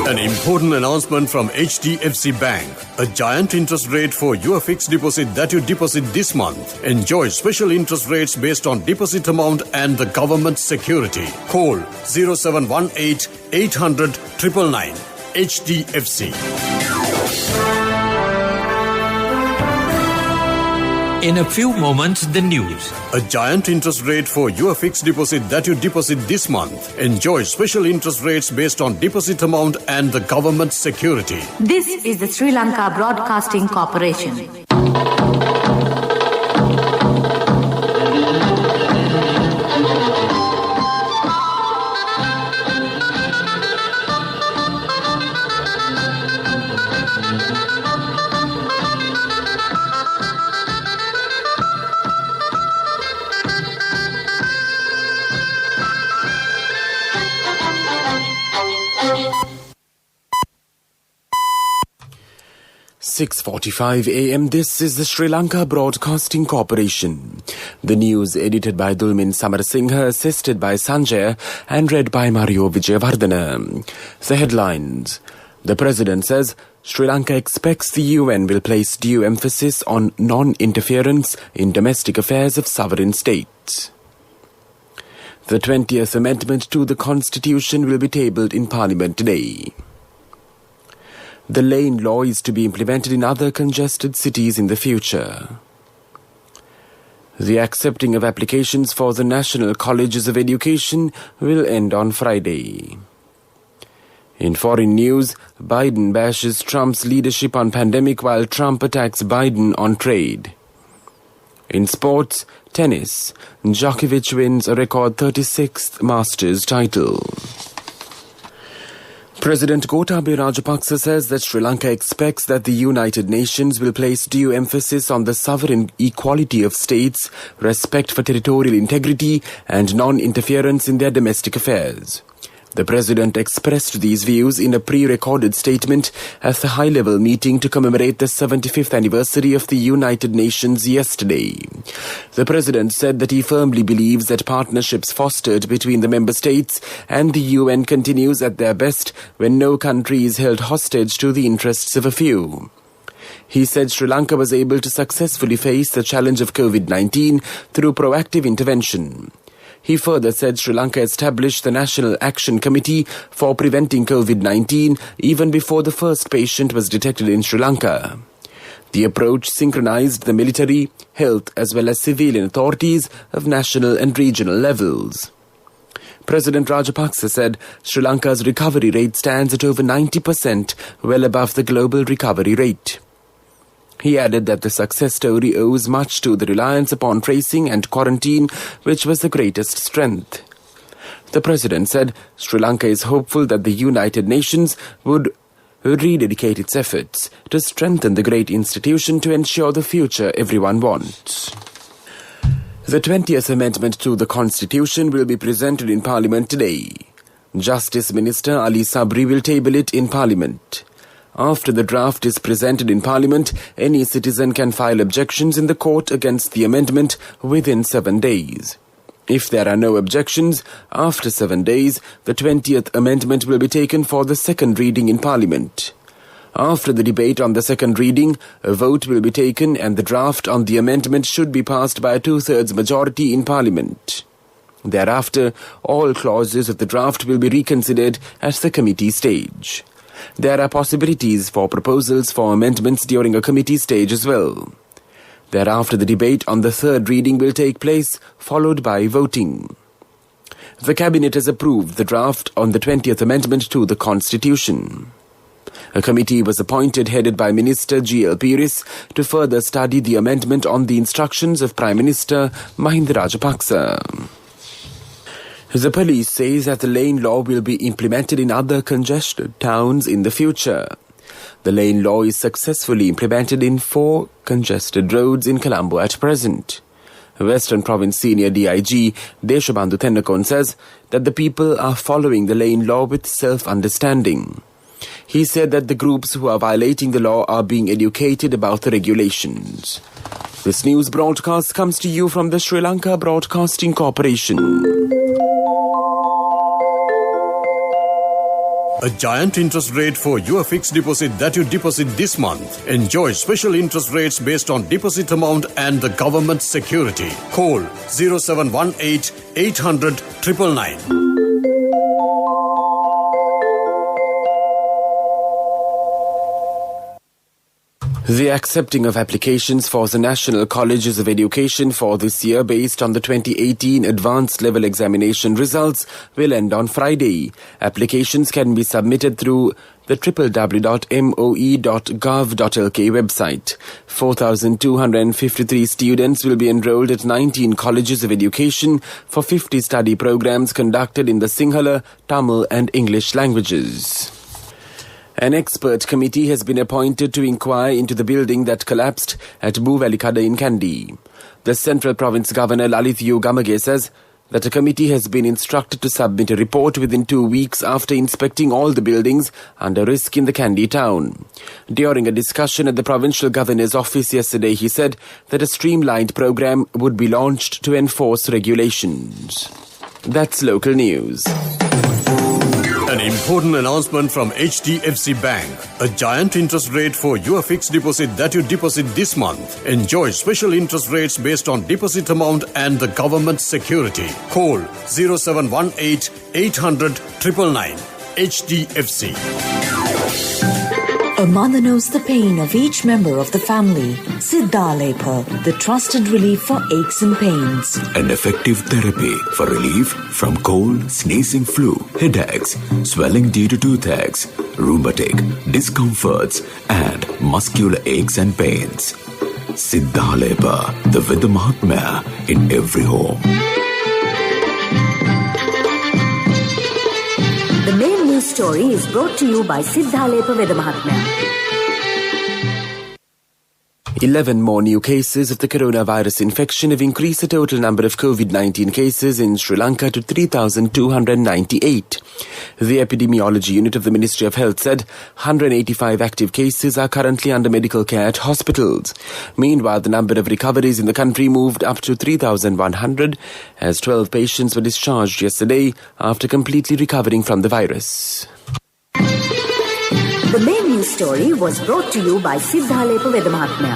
An important announcement from HDFC Bank. A giant interest rate for your fixed deposit that you deposit this month. Enjoy special interest rates based on deposit amount and the government security. Call 0718 800 999. HDFC. In a few moments, the news. A giant interest rate for your fixed deposit that you deposit this month. Enjoy special interest rates based on deposit amount and the government security. This is the Sri Lanka Broadcasting Corporation. .45 a.m. This is the Sri Lanka Broadcasting Corporation. The news edited by Dulmin Samarasinghe, assisted by Sanjay, and read by Mario Vijayavardhana. The headlines. The President says Sri Lanka expects the UN will place due emphasis on non-interference in domestic affairs of sovereign states. The 20th Amendment to the Constitution will be tabled in Parliament today. The lane law is to be implemented in other congested cities in the future. The accepting of applications for the National Colleges of Education will end on Friday. In foreign news, Biden bashes Trump's leadership on pandemic while Trump attacks Biden on trade. In sports, tennis, Djokovic wins a record 36th Masters title. President Gotabaya Rajapaksa says that Sri Lanka expects that the United Nations will place due emphasis on the sovereign equality of states, respect for territorial integrity, and non-interference in their domestic affairs. The President expressed these views in a pre-recorded statement at the high-level meeting to commemorate the 75th anniversary of the United Nations yesterday. The President said that he firmly believes that partnerships fostered between the member states and the UN continues at their best when no country is held hostage to the interests of a few. He said Sri Lanka was able to successfully face the challenge of COVID-19 through proactive intervention. He further said Sri Lanka established the National Action Committee for preventing COVID-19 even before the first patient was detected in Sri Lanka. The approach synchronized the military, health as well as civilian authorities of national and regional levels. President Rajapaksa said Sri Lanka's recovery rate stands at over 90%, well above the global recovery rate. He added that the success story owes much to the reliance upon tracing and quarantine, which was the greatest strength. The President said Sri Lanka is hopeful that the United Nations would rededicate its efforts to strengthen the great institution to ensure the future everyone wants. The 20th Amendment to the Constitution will be presented in Parliament today. Justice Minister Ali Sabri will table it in Parliament. After the draft is presented in Parliament, any citizen can file objections in the court against the amendment within 7 days. If there are no objections, after 7 days, the 20th Amendment will be taken for the second reading in Parliament. After the debate on the second reading, a vote will be taken and the draft on the amendment should be passed by a 2/3 majority in Parliament. Thereafter, all clauses of the draft will be reconsidered at the committee stage. There are possibilities for proposals for amendments during a committee stage as well. Thereafter, the debate on the third reading will take place, followed by voting. The Cabinet has approved the draft on the 20th Amendment to the Constitution. A committee was appointed headed by Minister G.L. Piris to further study the amendment on the instructions of Prime Minister Mahinda Rajapaksa. The police says that the lane law will be implemented in other congested towns in the future. The lane law is successfully implemented in 4 congested roads in Colombo at present. Western Province Senior DIG Deshabandhu Tennakon says that the people are following the lane law with self-understanding. He said that the groups who are violating the law are being educated about the regulations. This news broadcast comes to you from the Sri Lanka Broadcasting Corporation. A giant interest rate for your fixed deposit that you deposit this month. Enjoy special interest rates based on deposit amount and the government security. Call 0718 800 999. The accepting of applications for the National Colleges of Education for this year based on the 2018 Advanced Level Examination results will end on Friday. Applications can be submitted through the www.moe.gov.lk website. 4,253 students will be enrolled at 19 colleges of education for 50 study programs conducted in the Sinhala, Tamil and English languages. An expert committee has been appointed to inquire into the building that collapsed at Boovalikada in Kandy. The Central Province Governor Lalith U. Gamage says that a committee has been instructed to submit a report within 2 weeks after inspecting all the buildings under risk in the Kandy town. During a discussion at the Provincial Governor's office yesterday, he said that a streamlined program would be launched to enforce regulations. That's local news. An important announcement from HDFC Bank. A giant interest rate for your fixed deposit that you deposit this month. Enjoy special interest rates based on deposit amount and the government security. Call 0718 800 999. HDFC. A mother knows the pain of each member of the family. Siddhalepa, the trusted relief for aches and pains. An effective therapy for relief from cold, sneezing, flu, headaches, swelling due to toothaches, rheumatic, discomforts, and muscular aches and pains. Siddhalepa, the Veda Mahatmya in every home. The main news story is brought to you by Siddhalepa Veda Mahatmya. 11 more new cases of the coronavirus infection have increased the total number of COVID-19 cases in Sri Lanka to 3,298. The Epidemiology Unit of the Ministry of Health said 185 active cases are currently under medical care at hospitals. Meanwhile, the number of recoveries in the country moved up to 3,100 as 12 patients were discharged yesterday after completely recovering from the virus. The main news story was brought to you by Siddhalepa Veda Mahatmya.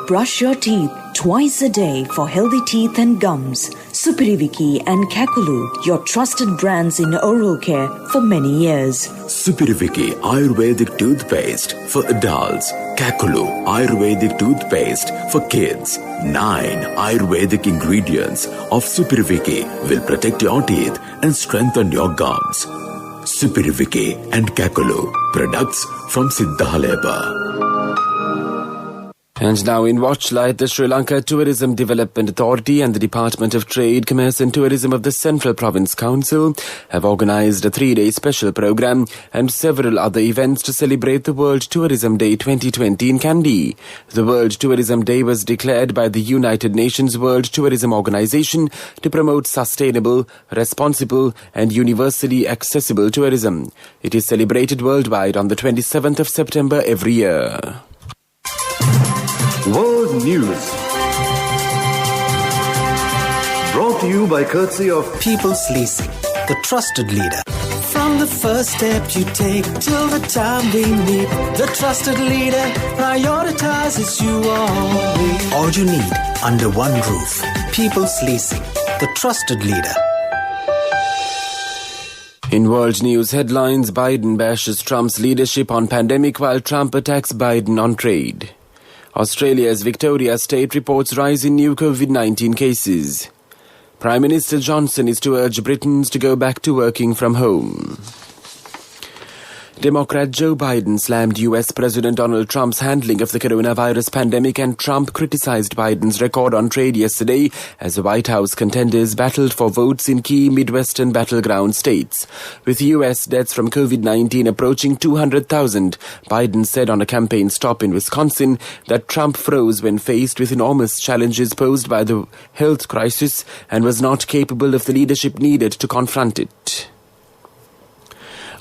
Brush your teeth twice a day for healthy teeth and gums. Supiriviki and Kakulu, your trusted brands in oral care for many years. Supiriviki Ayurvedic toothpaste for adults. Kakulu Ayurvedic toothpaste for kids. 9 Ayurvedic ingredients of Supiriviki will protect your teeth and strengthen your gums. Supiriviki and Kakulu, products from Siddhalepa. And now in Watchlight, the Sri Lanka Tourism Development Authority and the Department of Trade, Commerce and Tourism of the Central Province Council have organised a 3-day special programme and several other events to celebrate the World Tourism Day 2020 in Kandy. The World Tourism Day was declared by the United Nations World Tourism Organization to promote sustainable, responsible and universally accessible tourism. It is celebrated worldwide on the 27th of September every year. World News. Brought to you by courtesy of People's Leasing, the trusted leader. From the first step you take till the time we meet, the trusted leader prioritizes you always. All you need under one roof. People's Leasing, the trusted leader. In world news headlines, Biden bashes Trump's leadership on pandemic while Trump attacks Biden on trade. Australia's Victoria state reports rise in new COVID-19 cases. Prime Minister Johnson is to urge Britons to go back to working from home. Democrat Joe Biden slammed US President Donald Trump's handling of the coronavirus pandemic, and Trump criticized Biden's record on trade yesterday as the White House contenders battled for votes in key Midwestern battleground states. With US deaths from COVID-19 approaching 200,000, Biden said on a campaign stop in Wisconsin that Trump froze when faced with enormous challenges posed by the health crisis and was not capable of the leadership needed to confront it.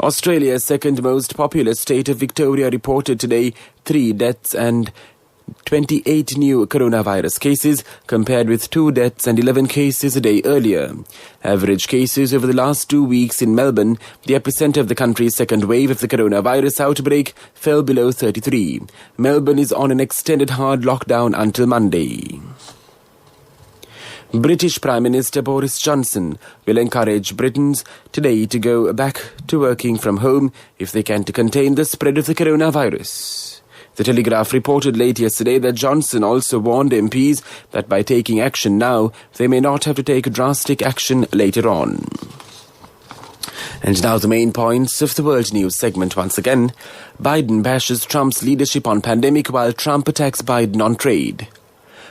Australia's second most populous state of Victoria reported today 3 deaths and 28 new coronavirus cases compared with 2 deaths and 11 cases a day earlier. Average cases over the last 2 weeks in Melbourne, the epicenter of the country's second wave of the coronavirus outbreak, fell below 33. Melbourne is on an extended hard lockdown until Monday. British Prime Minister Boris Johnson will encourage Britons today to go back to working from home if they can to contain the spread of the coronavirus. The Telegraph reported late yesterday that Johnson also warned MPs that by taking action now, they may not have to take drastic action later on. And now the main points of the World News segment once again. Biden bashes Trump's leadership on pandemic while Trump attacks Biden on trade.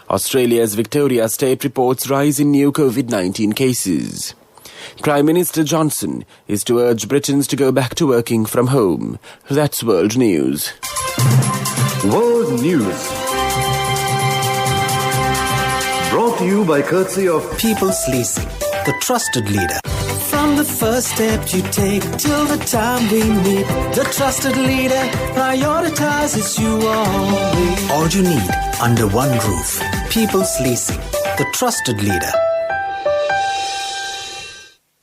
Australia's Victoria State reports rise in new COVID-19 cases. Prime Minister Johnson is to urge Britons to go back to working from home. That's World News. World News. Brought to you by courtesy of People's Leasing, the trusted leader. From the first step you take till the time we meet, the trusted leader prioritizes you always. All you need under one roof. People's Leasing, the trusted leader.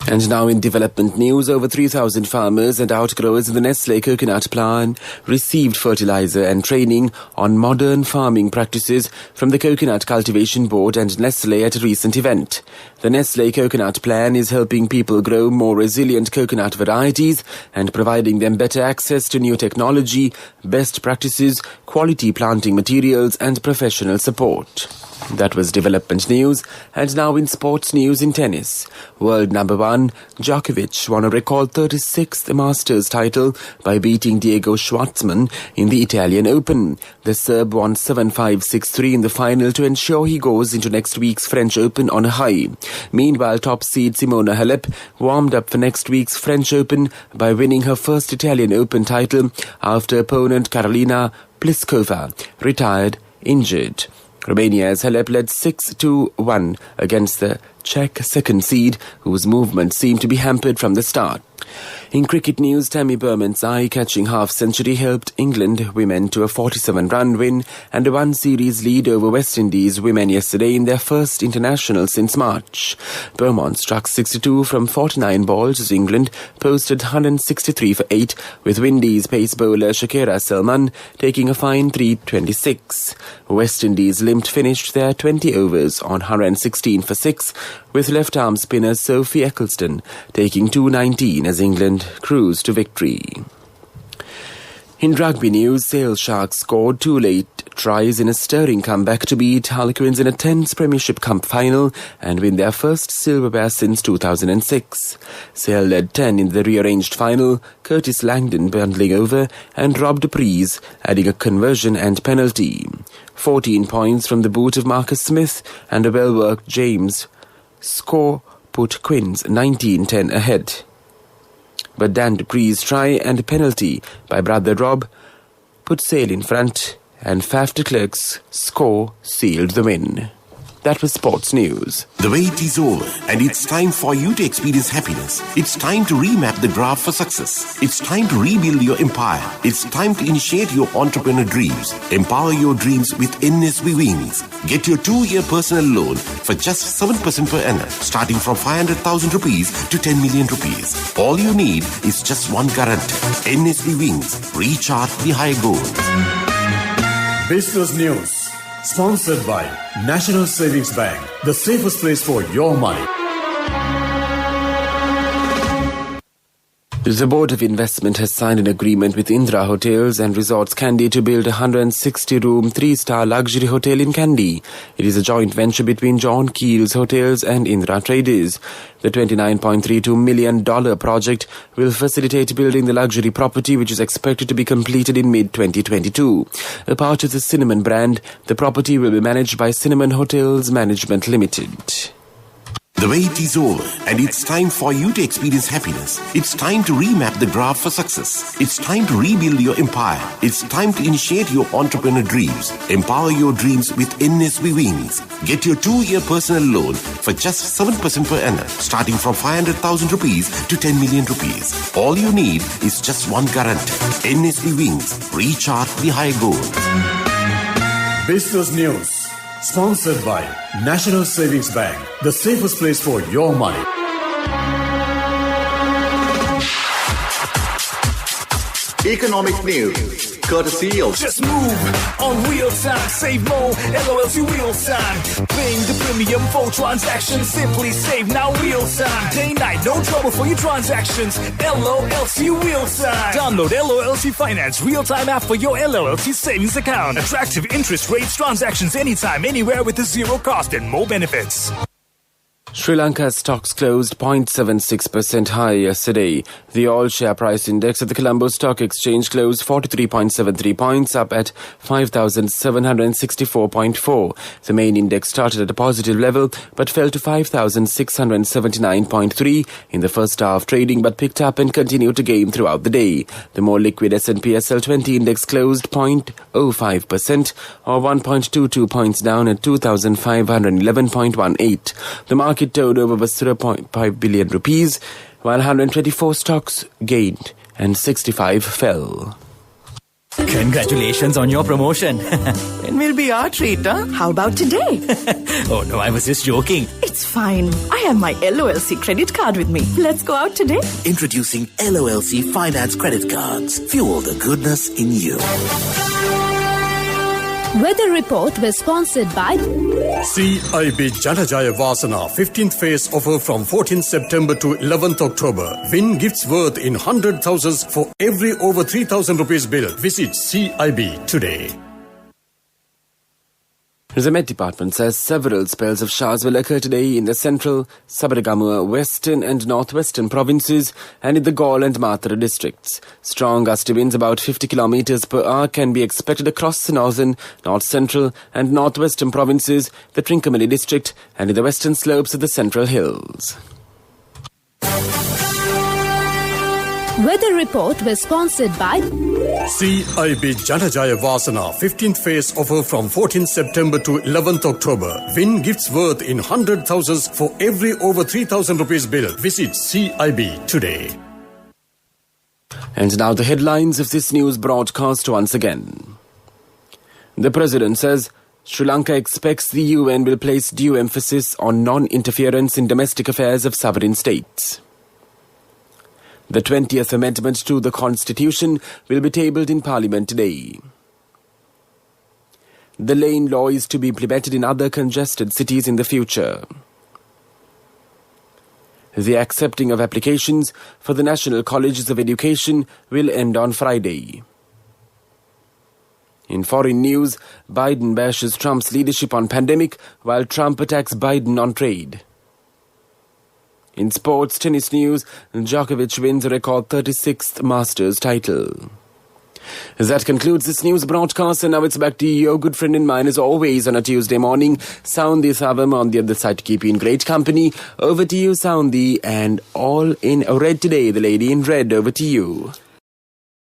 And now in development news, over 3,000 farmers and outgrowers in the Nestle coconut plant received fertilizer and training on modern farming practices from the Coconut Cultivation Board and Nestle at a recent event. The Nestle coconut plan is helping people grow more resilient coconut varieties and providing them better access to new technology, best practices, quality planting materials and professional support. That was development news. And now in sports news in tennis. World number 1, Djokovic won a record 36th Masters title by beating Diego Schwartzman in the Italian Open. The Serb won 7-5, 6-3 in the final to ensure he goes into next week's French Open on a high. Meanwhile, top seed Simona Halep warmed up for next week's French Open by winning her first Italian Open title after opponent Karolina Pliskova retired injured. Romania's Halep led 6-1 against the Czech second seed, whose movement seemed to be hampered from the start. In cricket news, Tammy Berman's eye-catching half-century helped England women to a 47-run win and a one-series lead over West Indies women yesterday in their first international since March. Berman struck 62 from 49 balls as England posted 163 for 8, with Windies pace bowler Shakira Selman taking a fine 326. West Indies limped finished their 20 overs on 116 for 6, with left-arm spinner Sophie Eccleston taking 219 as England cruised to victory. In rugby news, Sale Sharks scored 2 late tries in a stirring comeback to beat Harlequins in a tense Premiership Cup final and win their first silverware since 2006. Sale led 10 in the rearranged final, Curtis Langdon bundling over and Rob Dupreez adding a conversion and penalty. 14 points from the boot of Marcus Smith and a well-worked James score put Quins 19-10 ahead. But Dan Dupreez's try and penalty by brother Rob put Sale in front, and Faf de Klerk's score sealed the win. That was sports news. The wait is over, and it's time for you to experience happiness. It's time to remap the graph for success. It's time to rebuild your empire. It's time to initiate your entrepreneur dreams. Empower your dreams with NSB Wings. Get your 2-year personal loan for just 7% per annum, starting from 500,000 rupees to 10 million rupees. All you need is just one guarantee. NSB Wings. Recharge the high goals. Business news. Sponsored by National Savings Bank, the safest place for your money. The Board of Investment has signed an agreement with Indra Hotels and Resorts Kandy to build a 160-room 3-star luxury hotel in Kandy. It is a joint venture between John Keel's Hotels and Indra Traders. The $29.32 million project will facilitate building the luxury property, which is expected to be completed in mid-2022. A part of the Cinnamon brand, the property will be managed by Cinnamon Hotels Management Limited. The wait is over, and it's time for you to experience happiness. It's time to remap the graph for success. It's time to rebuild your empire. It's time to initiate your entrepreneur dreams. Empower your dreams with NSB Wings. Get your 2-year personal loan for just 7% per annum, starting from 500,000 rupees to 10 million rupees. All you need is just one guarantee. NSB Wings. Recharge the high goals. Business News. Sponsored by National Savings Bank, the safest place for your money. Economic News, courtesy of Just move on real time, save more, LOLC real time. Paying the premium for transactions, simply save now real time. Day night, no trouble for your transactions, LOLC real time. Download LOLC Finance real time app for your LOLC savings account. Attractive interest rates, transactions anytime, anywhere with a zero cost and more benefits. Sri Lanka's stocks closed 0.76% higher yesterday. The all-share price index at the Colombo Stock Exchange closed 43.73 points, up at 5,764.4. The main index started at a positive level, but fell to 5,679.3 in the first hour of trading, but picked up and continued to gain throughout the day. The more liquid S&P SL20 index closed 0.05%, or 1.22 points down at 2,511.18. The market turnover was 0.5 billion rupees, while 124 stocks gained and 65 fell. Congratulations on your promotion. It will be our treat, huh? How about today? Oh no, I was just joking. It's fine. I have my LOLC credit card with me. Let's go out today. Introducing LOLC Finance Credit Cards. Fuel the goodness in you. Weather report was sponsored by CIB Janajaya Vasana 15th phase offer from 14th September to 11th October. Win gifts worth in 100,000s for every over 3,000 rupees bill. Visit CIB today. The Met Department says several spells of showers will occur today in the central, Sabaragamuwa, western and northwestern provinces and in the Galle and Mathura districts. Strong gusty winds about 50 kilometers per hour can be expected across the northern, north-central and northwestern provinces, the Trincomalee district and in the western slopes of the Central Hills. Weather report was sponsored by CIB Janajaya Vasana 15th phase offer from 14th September to 11th October. Win gifts worth in 100,000s for every over 3,000 rupees bill. Visit CIB today. And now the headlines of this news broadcast once again. The President says Sri Lanka expects the UN will place due emphasis on non-interference in domestic affairs of sovereign states. The 20th Amendment to the Constitution will be tabled in Parliament today. The lane law is to be implemented in other congested cities in the future. The accepting of applications for the National Colleges of Education will end on Friday. In foreign news, Biden bashes Trump's leadership on pandemic while Trump attacks Biden on trade. In sports tennis news, Djokovic wins a record 36th Masters title. That concludes this news broadcast, and now it's back to your good friend and mine as always on a Tuesday morning, Soundi Savam on the other side to keep you in great company. Over to you, Soundi, and all in red today, the lady in red, over to you.